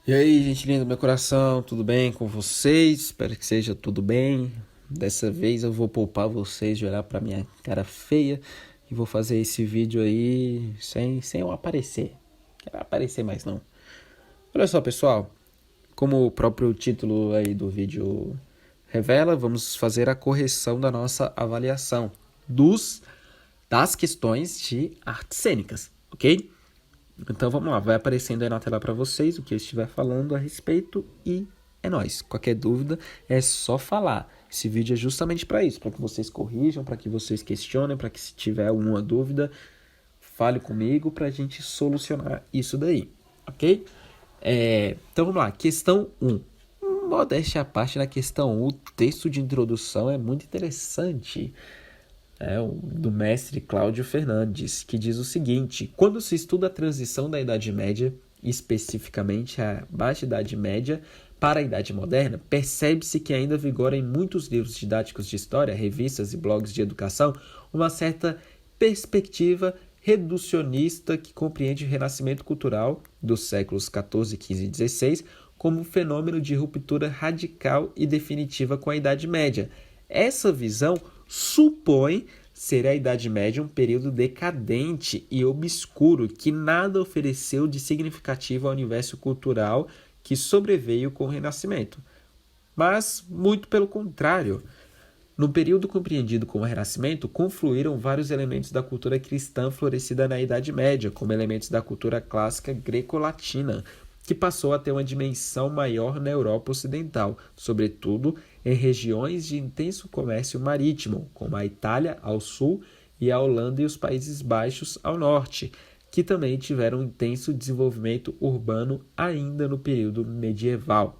E aí, gente linda do meu coração, tudo bem com vocês? Espero que seja tudo bem. Dessa vez eu vou poupar vocês de olhar pra minha cara feia e vou fazer esse vídeo aí sem eu aparecer. Não quero aparecer mais não. Olha só, pessoal, como o próprio título aí do vídeo revela, vamos fazer a correção da nossa avaliação das questões de artes cênicas, ok? Então vamos lá, vai aparecendo aí na tela para vocês o que eu estiver falando a respeito e é nóis. Qualquer dúvida é só falar. Esse vídeo é justamente para isso, para que vocês corrijam, para que vocês questionem, para que se tiver alguma dúvida, fale comigo para a gente solucionar isso daí, ok? Então vamos lá, questão 1. Modéstia à parte, na questão 1, o texto de introdução é muito interessante. Do mestre Cláudio Fernandes, que diz o seguinte: quando se estuda a transição da Idade Média, especificamente a Baixa Idade Média, para a Idade Moderna, percebe-se que ainda vigora em muitos livros didáticos de história, revistas e blogs de educação uma certa perspectiva reducionista que compreende o renascimento cultural dos séculos XIV, XV e XVI como um fenômeno de ruptura radical e definitiva com a Idade Média. Essa visão supõe ser a Idade Média um período decadente e obscuro que nada ofereceu de significativo ao universo cultural que sobreveio com o Renascimento. Mas, muito pelo contrário, no período compreendido como Renascimento, confluíram vários elementos da cultura cristã florescida na Idade Média, como elementos da cultura clássica greco-latina, que passou a ter uma dimensão maior na Europa Ocidental, sobretudo em regiões de intenso comércio marítimo, como a Itália ao sul e a Holanda e os Países Baixos ao norte, que também tiveram um intenso desenvolvimento urbano ainda no período medieval.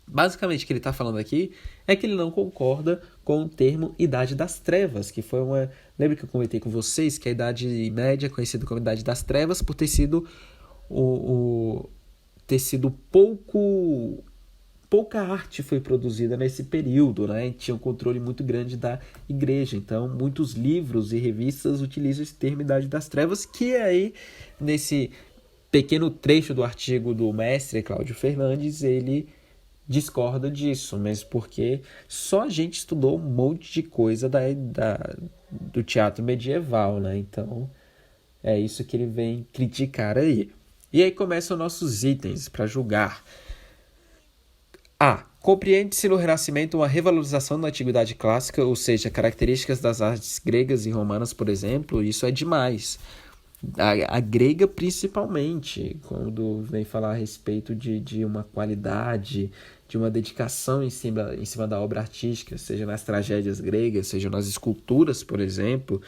Basicamente, o que ele está falando aqui é que ele não concorda com o termo Idade das Trevas, que foi uma... Lembra que eu comentei com vocês que a Idade Média é conhecida como Idade das Trevas por ter sido pouca arte foi produzida nesse período, né? Tinha um controle muito grande da igreja, então muitos livros e revistas utilizam esse termo Idade das Trevas, que aí, nesse pequeno trecho do artigo do mestre Cláudio Fernandes, ele discorda disso, mesmo porque só a gente estudou um monte de coisa do teatro medieval, né? Então, é isso que ele vem criticar aí. E aí começam nossos itens para julgar. A. Compreende-se no Renascimento uma revalorização da Antiguidade Clássica, ou seja, características das artes gregas e romanas, por exemplo, isso é demais. A grega principalmente, quando vem falar a respeito de uma qualidade, de uma dedicação em cima da obra artística, seja nas tragédias gregas, seja nas esculturas, por exemplo,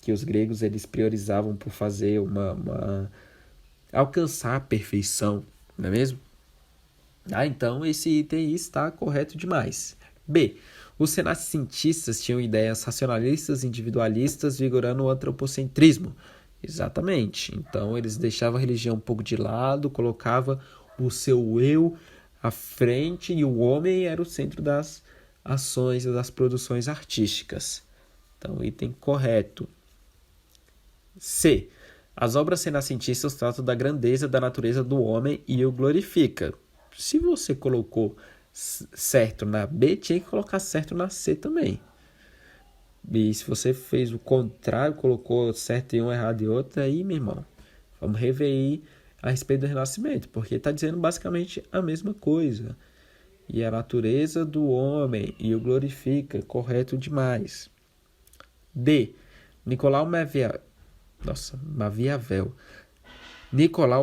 que os gregos eles priorizavam por fazer alcançar a perfeição, não é mesmo? Então esse item está correto demais. B. Os renascentistas tinham ideias racionalistas, individualistas, vigorando o antropocentrismo. Exatamente. Então eles deixavam a religião um pouco de lado, colocavam o seu eu à frente e o homem era o centro das ações e das produções artísticas. Então, item correto. C. As obras renascentistas tratam da grandeza da natureza do homem e o glorifica. Se você colocou certo na B, tinha que colocar certo na C também. E se você fez o contrário, colocou certo em um, errado em outro, aí, meu irmão, vamos rever aí a respeito do Renascimento, porque está dizendo basicamente a mesma coisa. E a natureza do homem e o glorifica, correto demais. D. Nicolau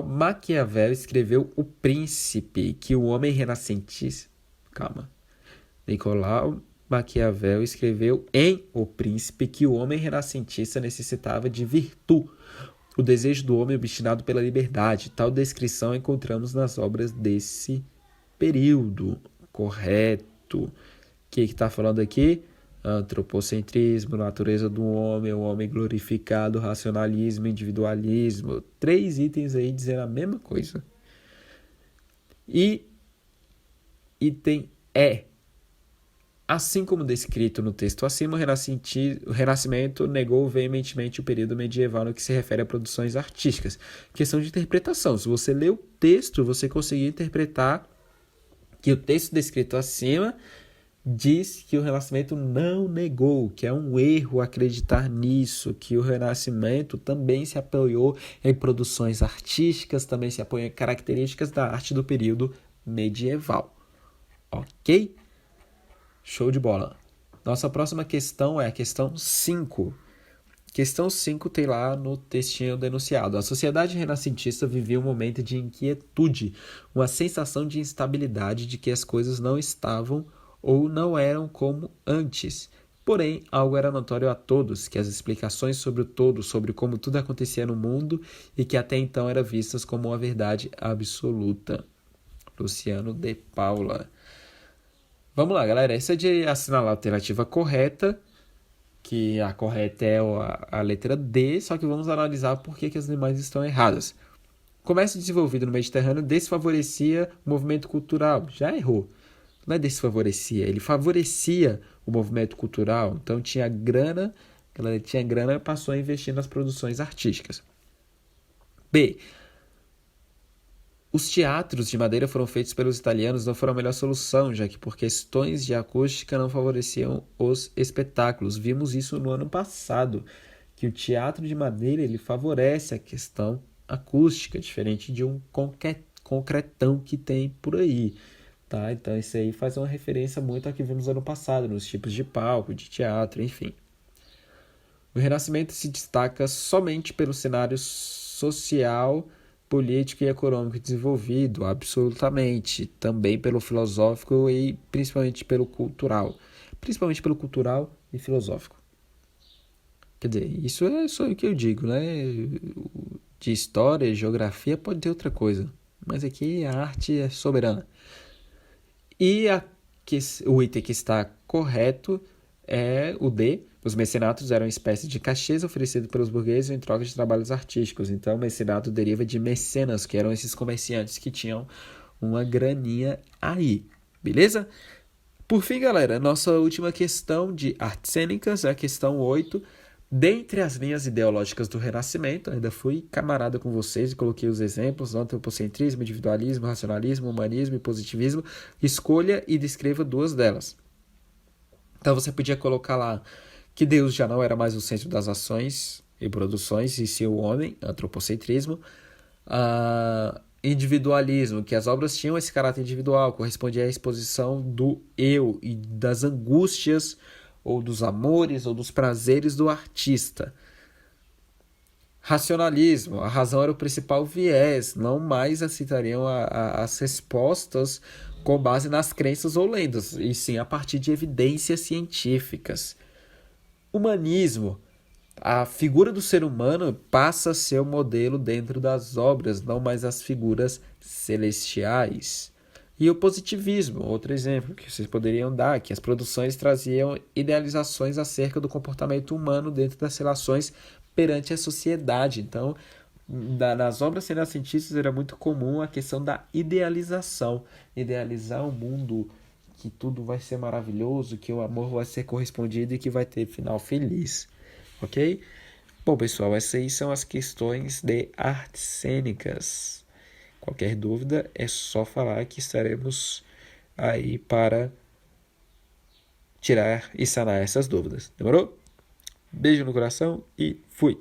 Maquiavel escreveu O Príncipe, que o homem renascentista... Calma. Nicolau Maquiavel escreveu em O Príncipe que o homem renascentista necessitava de virtude, o desejo do homem obstinado pela liberdade. Tal descrição encontramos nas obras desse período. Correto. O que está falando aqui? Antropocentrismo, natureza do homem, o homem glorificado, racionalismo, individualismo. 3 itens aí dizendo a mesma coisa. E item E. Assim como descrito no texto acima, o Renascimento negou veementemente o período medieval no que se refere a produções artísticas. Questão de interpretação. Se você lê o texto, você conseguir interpretar que o texto descrito acima diz que o Renascimento não negou, que é um erro acreditar nisso, que o Renascimento também se apoiou em produções artísticas, também se apoiou em características da arte do período medieval. Ok? Show de bola. Nossa próxima questão é a questão 5. Questão 5 tem lá no textinho denunciado. A sociedade renascentista vivia um momento de inquietude, uma sensação de instabilidade de que as coisas não estavam ou não eram como antes. Porém, algo era notório a todos, que as explicações sobre o todo, sobre como tudo acontecia no mundo e que até então eram vistas como uma verdade absoluta. Luciano de Paula. Vamos lá, galera. Essa é de assinalar a alternativa correta, que a correta é a letra D, só que vamos analisar por que as demais estão erradas. O comércio desenvolvido no Mediterrâneo desfavorecia o movimento cultural. Já errou. Não é desfavorecia, ele favorecia o movimento cultural. Então tinha grana, a galera tinha grana e passou a investir nas produções artísticas. B. Os teatros de madeira foram feitos pelos italianos, não foram a melhor solução, já que por questões de acústica não favoreciam os espetáculos. Vimos isso no ano passado, que o teatro de madeira ele favorece a questão acústica, diferente de um concretão que tem por aí. Tá? Então isso aí faz uma referência muito ao que vimos ano passado, nos tipos de palco, de teatro, enfim. O Renascimento se destaca somente pelo cenário social, político e econômico desenvolvido, absolutamente. Também pelo filosófico e principalmente pelo cultural. Principalmente pelo cultural e filosófico. Quer dizer, isso é só o que eu digo, né? De história, geografia pode ter outra coisa. Mas aqui a arte é soberana. E o item que está correto é o D. Os mecenatos eram uma espécie de cachês oferecido pelos burgueses em troca de trabalhos artísticos. Então, o mecenato deriva de mecenas, que eram esses comerciantes que tinham uma graninha aí. Beleza? Por fim, galera, nossa última questão de artes cênicas é a questão 8. Dentre as linhas ideológicas do Renascimento, ainda fui camarada com vocês e coloquei os exemplos: antropocentrismo, individualismo, racionalismo, humanismo e positivismo. Escolha e descreva duas delas. Então você podia colocar lá que Deus já não era mais o centro das ações e produções, e sim o homem, antropocentrismo. Individualismo, que as obras tinham esse caráter individual, correspondia à exposição do eu e das angústias, ou dos amores, ou dos prazeres do artista. Racionalismo, a razão era o principal viés, não mais aceitariam as respostas com base nas crenças ou lendas, e sim a partir de evidências científicas. Humanismo, a figura do ser humano passa a ser o modelo dentro das obras, não mais as figuras celestiais. E o positivismo, outro exemplo que vocês poderiam dar, que as produções traziam idealizações acerca do comportamento humano dentro das relações perante a sociedade. Então, nas obras renascentistas era muito comum a questão da idealização. Idealizar um mundo que tudo vai ser maravilhoso, que o amor vai ser correspondido e que vai ter final feliz. Ok? Bom, pessoal, essas aí são as questões de artes cênicas. Qualquer dúvida é só falar que estaremos aí para tirar e sanar essas dúvidas. Demorou? Beijo no coração e fui!